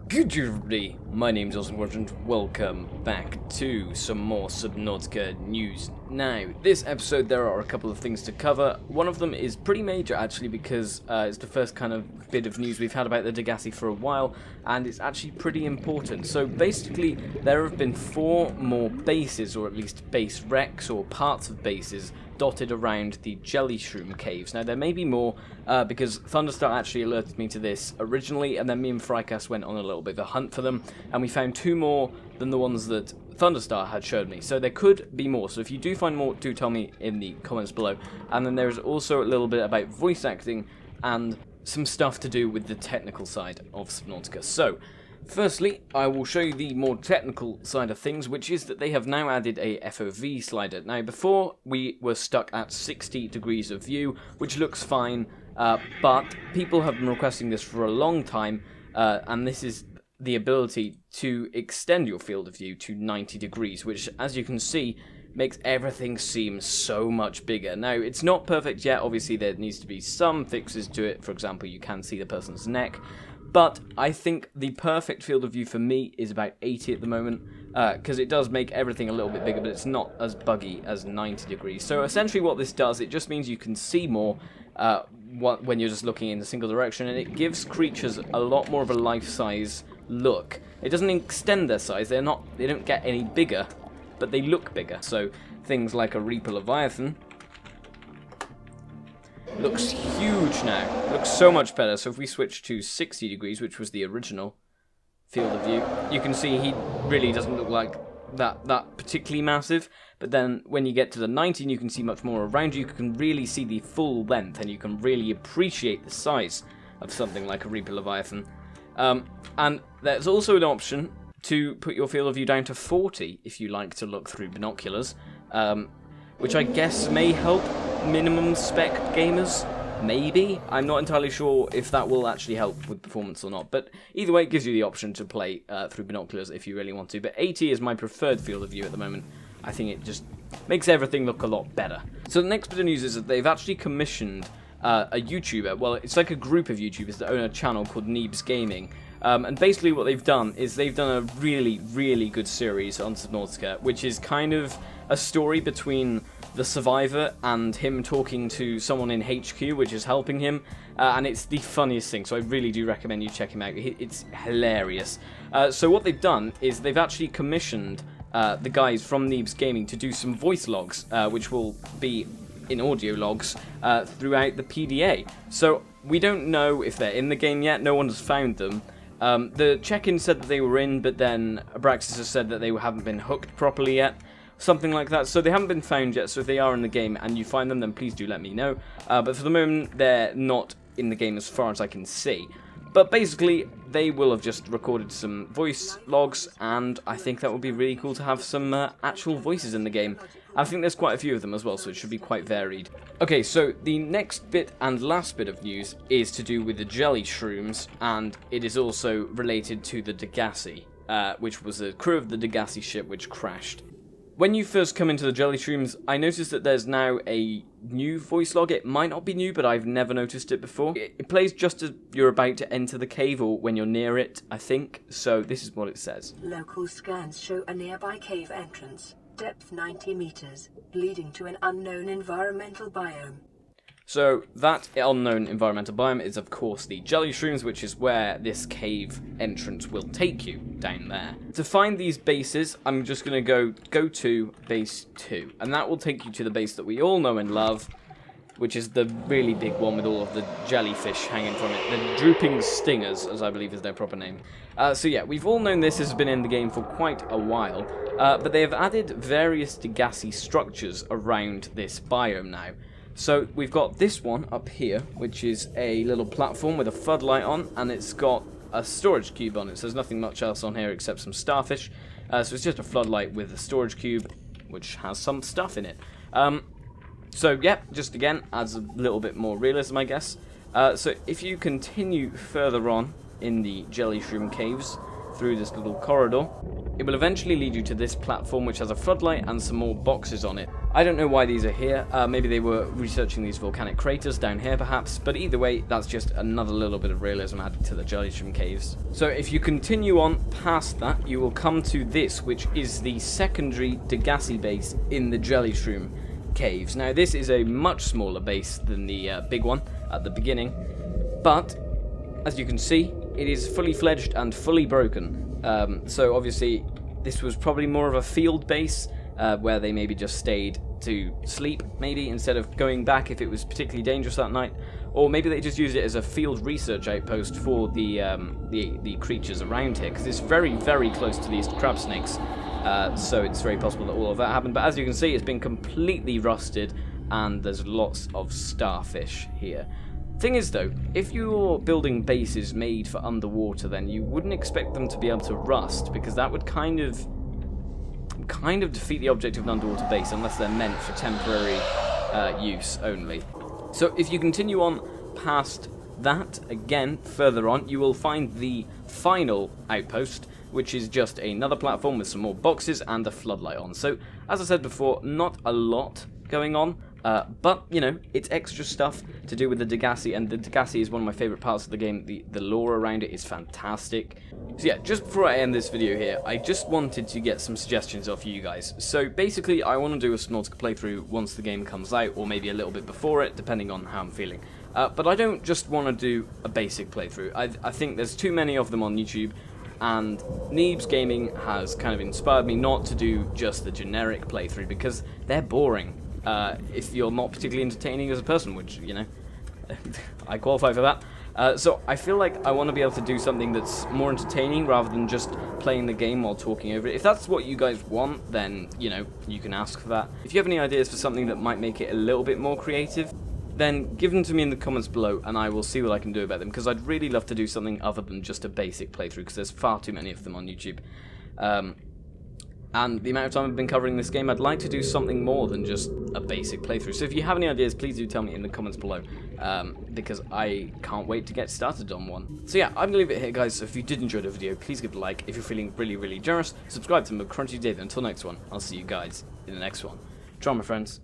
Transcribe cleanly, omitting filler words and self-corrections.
Good everybody, my name's Awesomecrunch and welcome back to some more Subnautica news. Now, this episode there are a couple of things to cover. One of them is pretty major actually because it's the first kind of bit of news we've had about the DEGASI for a while, and it's actually pretty important. So basically there have been 4 more bases, or at least base wrecks or parts of bases, dotted around the jelly shroom caves. Now there may be more because Thunderstar actually alerted me to this originally, and then me and Frykas went on a little bit of a hunt for them, and we found 2 more than the ones that Thunderstar had showed me. So there could be more, so if you do find more, do tell me in the comments below. And then there's also a little bit about voice acting and some stuff to do with the technical side of Subnautica. So firstly, I will show you the more technical side of things, which is that they have now added a FOV slider. Now, before we were stuck at 60 degrees of view, which looks fine, but people have been requesting this for a long time, and this is the ability to extend your field of view to 90 degrees, which, as you can see, makes everything seem so much bigger. Now, it's not perfect yet. Obviously, there needs to be some fixes to it. For example, you can see the person's neck. But I think the perfect field of view for me is about 80 at the moment, because it does make everything a little bit bigger, but it's not as buggy as 90 degrees. So essentially what this does, it just means you can see more when you're just looking in a single direction, and it gives creatures a lot more of a life-size look. It doesn't extend their size, they don't get any bigger, but they look bigger. So things like a Reaper Leviathan looks huge now. It looks so much better. So if we switch to 60 degrees, which was the original field of view, you can see he really doesn't look like that particularly massive. But then when you get to the 90, you can see much more around you. You can really see the full length, and you can really appreciate the size of something like a Reaper Leviathan. And there's also an option to put your field of view down to 40 if you like to look through binoculars, which I guess may help minimum spec gamers, maybe. I'm not entirely sure if that will actually help with performance or not, but either way it gives you the option to play through binoculars if you really want to. But 80 is my preferred field of view at the moment. I think it just makes everything look a lot better. So the next bit of news is that they've actually commissioned a YouTuber. Well, it's like a group of YouTubers that own a channel called Neebs Gaming. And basically what they've done is they've done a really, really good series on Subnautica, which is kind of a story between the survivor and him talking to someone in HQ, which is helping him, and it's the funniest thing, so I really do recommend you check him out. It's hilarious. So what they've done is they've actually commissioned the guys from Neebs Gaming to do some voice logs, which will be in audio logs throughout the PDA. So we don't know if they're in the game yet, no one has found them. The check-in said that they were in, but then Abraxas has said that they haven't been hooked properly yet. Something like that. So they haven't been found yet, so if they are in the game and you find them, then please do let me know. But for the moment, they're not in the game as far as I can see. But basically, they will have just recorded some voice logs, and I think that would be really cool to have some actual voices in the game. I think there's quite a few of them as well, so it should be quite varied. Okay, so the next bit and last bit of news is to do with the jelly shrooms, and it is also related to the DEGASI, which was the crew of the DEGASI ship which crashed. When you first come into the jelly shrooms, I noticed that there's now a new voice log. It might not be new, but I've never noticed it before. It plays just as you're about to enter the cave or when you're near it, I think. So this is what it says. Local scans show a nearby cave entrance, depth 90 meters, leading to an unknown environmental biome. So that unknown environmental biome is of course the jelly shrooms, which is where this cave entrance will take you down there. To find these bases, I'm just going to go to base 2, and that will take you to the base that we all know and love, which is the really big one with all of the jellyfish hanging from it. The Drooping Stingers, as I believe is their proper name. So yeah, we've all known this has been in the game for quite a while, but they have added various DEGASI structures around this biome now. So we've got this one up here, which is a little platform with a floodlight on, and it's got a storage cube on it. So there's nothing much else on here except some starfish. So it's just a floodlight with a storage cube, which has some stuff in it. So yeah, just again, adds a little bit more realism, I guess. So if you continue further on in the jelly shroom caves through this little corridor, it will eventually lead you to this platform, which has a floodlight and some more boxes on it. I don't know why these are here. Maybe they were researching these volcanic craters down here perhaps, but either way, that's just another little bit of realism added to the Jellyshroom caves. So if you continue on past that, you will come to this, which is the secondary DEGASI base in the Jellyshroom caves. Now this is a much smaller base than the big one at the beginning, but as you can see, it is fully fledged and fully broken. So obviously this was probably more of a field base, where they maybe just stayed to sleep, maybe, instead of going back if it was particularly dangerous that night. Or maybe they just used it as a field research outpost for the creatures around here, because it's very, very close to these crab snakes. So it's very possible that all of that happened. But as you can see, it's been completely rusted, and there's lots of starfish here. Thing is though, if you're building bases made for underwater, then you wouldn't expect them to be able to rust, because that would kind of defeat the object of an underwater base unless they're meant for temporary use only. So if you continue on past that, again, further on, you will find the final outpost, which is just another platform with some more boxes and a floodlight on. So, as I said before, not a lot going on, but, you know, it's extra stuff to do with the DEGASI, and the DEGASI is one of my favourite parts of the game. The lore around it is fantastic. So yeah, just before I end this video here, I just wanted to get some suggestions off you guys. So basically, I want to do a Subnautica playthrough once the game comes out, or maybe a little bit before it, depending on how I'm feeling. But I don't just want to do a basic playthrough. I think there's too many of them on YouTube, and Neebs Gaming has kind of inspired me not to do just the generic playthrough, because they're boring. If you're not particularly entertaining as a person, which, you know, I qualify for that. So I feel like I want to be able to do something that's more entertaining rather than just playing the game while talking over it. If that's what you guys want, then, you know, you can ask for that. If you have any ideas for something that might make it a little bit more creative, then give them to me in the comments below and I will see what I can do about them, because I'd really love to do something other than just a basic playthrough, because there's far too many of them on YouTube. And the amount of time I've been covering this game, I'd like to do something more than just a basic playthrough. So if you have any ideas, please do tell me in the comments below, because I can't wait to get started on one. So yeah, I'm going to leave it here, guys. So if you did enjoy the video, please give it a like. If you're feeling really, really generous, subscribe to Motherboard. Until next one, I'll see you guys in the next one. Ciao, my friends.